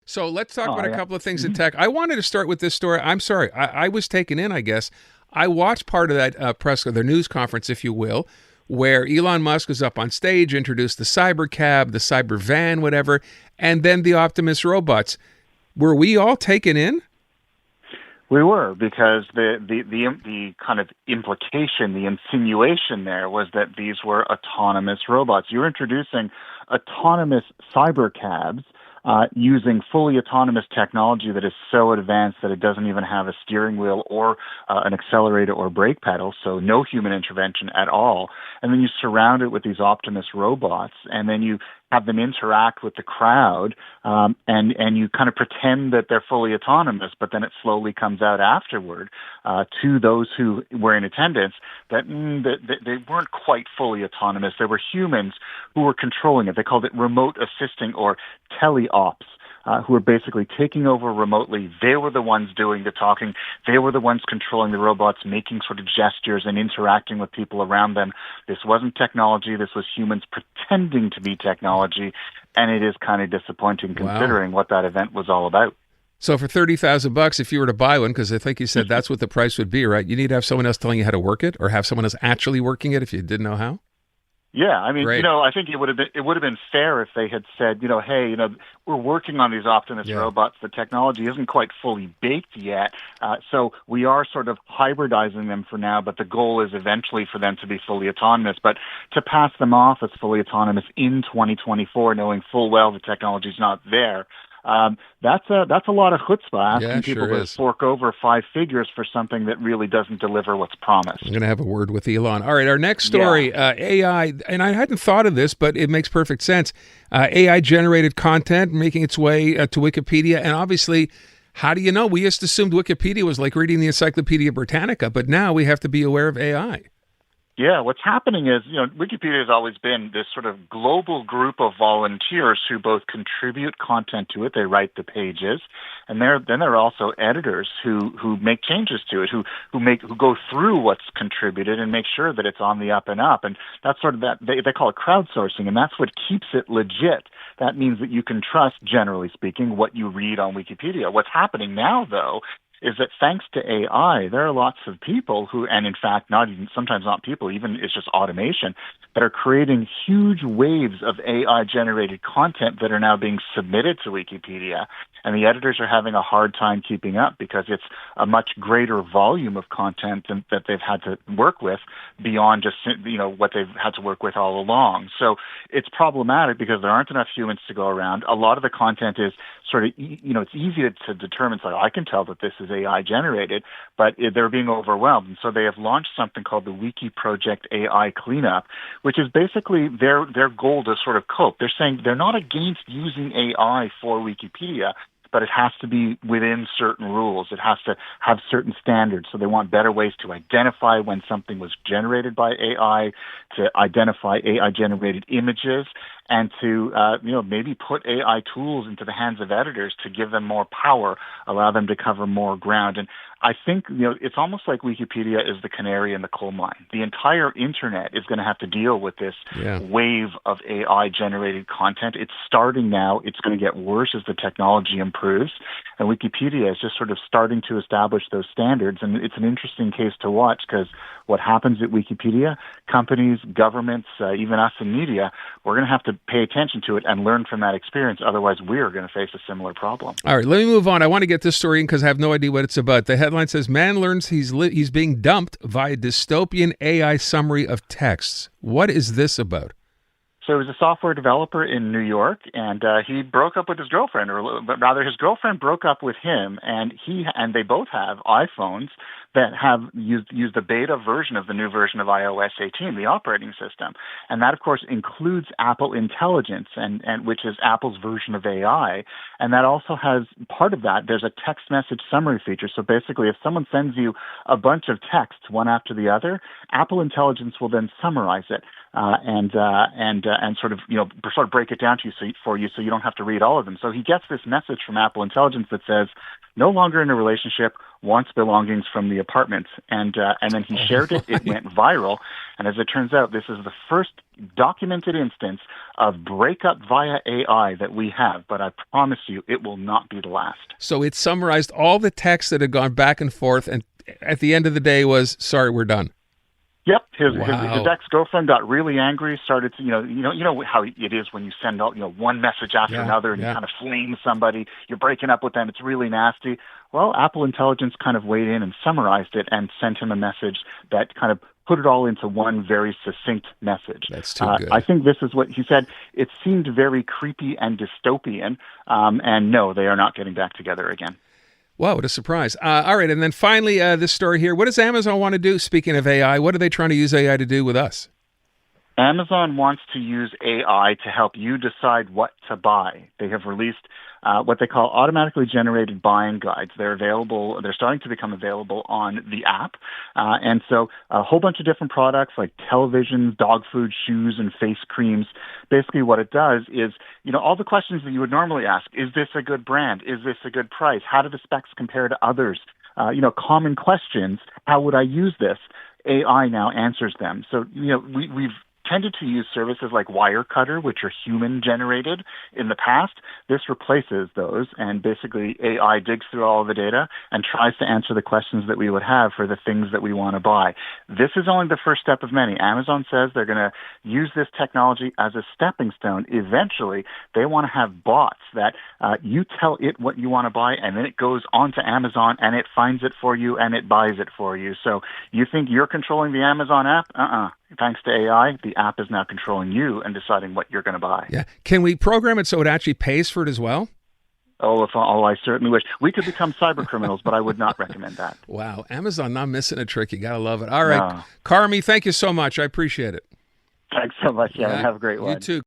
So let's talk Oh, about a yeah. couple of things in Mhm. tech. I wanted to start with this story. I'm sorry, I was taken in, I guess. I watched part of that the news conference, if you will, where Elon Musk was up on stage, introduced the Cybercab, the Cyber van, whatever, and then the Optimus robots. Were we all taken in? We were, because the kind of implication, the insinuation there was that these were autonomous robots. You're introducing autonomous cybercabs using fully autonomous technology that is so advanced that it doesn't even have a steering wheel or an accelerator or brake pedal, so no human intervention at all. And then you surround it with these Optimus robots, and then you have them interact with the crowd, and you kind of pretend that they're fully autonomous, but then it slowly comes out afterward to those who were in attendance that they weren't quite fully autonomous. There were humans who were controlling it. They called it remote assisting or teleops. Who were basically taking over remotely. They were the ones doing the talking. They were the ones controlling the robots, making sort of gestures and interacting with people around them. This wasn't technology. This was humans pretending to be technology. And it is kind of disappointing Wow. considering what that event was all about. So for $30,000, if you were to buy one, because I think you said that's what the price would be, right? You need to have someone else telling you how to work it, or have someone else actually working it if you didn't know how. Yeah, I mean, Great. I think it would have been fair if they had said, hey, we're working on these Optimus Yeah. robots. The technology isn't quite fully baked yet, so we are sort of hybridizing them for now. But the goal is eventually for them to be fully autonomous. But to pass them off as fully autonomous in 2024, knowing full well the technology's not there, that's a lot of chutzpah, Yeah, asking people sure to is. fork over five figures for something that really doesn't deliver what's I'm promised. going to have a word with Elon. All right, our next Yeah. story, AI, and I hadn't thought of this, but it makes perfect sense. AI generated content making its way to Wikipedia, and obviously, how do you know? We just assumed Wikipedia was like reading the Encyclopedia Britannica, but now we have to be aware of AI. Yeah, what's happening is, Wikipedia has always been this sort of global group of volunteers who both contribute content to it, they write the pages, and then there are also editors who make changes to it, who go through what's contributed and make sure that it's on the up and up. And that's sort of that they call it crowdsourcing, and that's what keeps it legit. That means that you can trust, generally speaking, what you read on Wikipedia. What's happening now, though, is that thanks to AI, there are lots of people who, and in fact, not even sometimes not people, even it's just automation, that are creating huge waves of AI generated content that are now being submitted to Wikipedia. And the editors are having a hard time keeping up because it's a much greater volume of content that they've had to work with beyond just what they've had to work with all along. So it's problematic because there aren't enough humans to go around. A lot of the content is sort of it's easy to determine. So I can tell that this is AI generated, but they're being overwhelmed. And so they have launched something called the Wiki Project AI Cleanup, which is basically their goal to sort of cope. They're saying they're not against using AI for Wikipedia, but it has to be within certain rules. It has to have certain standards. So they want better ways to identify when something was generated by AI, to identify AI-generated images, and to maybe put AI tools into the hands of editors to give them more power, allow them to cover more ground. And I think it's almost like Wikipedia is the canary in the coal mine. The entire internet is going to have to deal with this Yeah. wave of AI-generated content. It's starting now. It's going to get worse as the technology improves. And Wikipedia is just sort of starting to establish those standards. And it's an interesting case to watch because what happens at Wikipedia, companies, governments, even us in media, we're going to have to pay attention to it and learn from that experience. Otherwise, we're going to face a similar problem. All right, let me move on. I want to get this story in because I have no idea what it's about. The headline says, "Man learns he's being dumped via dystopian AI summary of texts." What is this about? So he was a software developer in New York, and he broke up with his girlfriend, but rather his girlfriend broke up with him, and they both have iPhones that have used the beta version of the new version of iOS 18, the operating system, and that of course includes Apple Intelligence, and which is Apple's version of AI, and that also has part of that. There's a text message summary feature. So basically, if someone sends you a bunch of texts one after the other, Apple Intelligence will then summarize it. and sort of break it down to you for you so you don't have to read all of them. So he gets this message from Apple Intelligence that says, no longer in a relationship, wants belongings from the apartment. And then he shared it. It went viral. And as it turns out, this is the first documented instance of breakup via AI that we have. But I promise you, it will not be the last. So it summarized all the texts that had gone back and forth, and at the end of the day was, sorry, we're done. Yep, his ex-girlfriend got really angry. Started to, you know how it is when you send out, one message after another, and you kind of flame somebody. You're breaking up with them. It's really nasty. Well, Apple Intelligence kind of weighed in and summarized it and sent him a message that kind of put it all into one very succinct message. That's too good. I think this is what he said. It seemed very creepy and dystopian. And no, they are not getting back together again. Wow, what a surprise. All right, and then finally, this story here. What does Amazon want to do? Speaking of AI, what are they trying to use AI to do with us? Amazon wants to use AI to help you decide what to buy. They have released what they call automatically generated buying guides. They're starting to become available on the app. And so a whole bunch of different products like televisions, dog food, shoes, and face creams. Basically what it does is, all the questions that you would normally ask, is this a good brand? Is this a good price? How do the specs compare to others? Common questions. How would I use this? AI now answers them. So, we've tended to use services like Wirecutter, which are human-generated in the past. This replaces those, and basically AI digs through all of the data and tries to answer the questions that we would have for the things that we want to buy. This is only the first step of many. Amazon says they're going to use this technology as a stepping stone. Eventually, they want to have bots that you tell it what you want to buy, and then it goes onto Amazon, and it finds it for you, and it buys it for you. So you think you're controlling the Amazon app? Thanks to AI, the app is now controlling you and deciding what you're going to buy. Yeah. Can we program it so it actually pays for it as well? Oh, I certainly wish. We could become cyber criminals, but I would not recommend that. Wow. Amazon not missing a trick. You got to love it. All right. No. Carmi, thank you so much. I appreciate it. Thanks so much, Aaron. Have a great one. You too.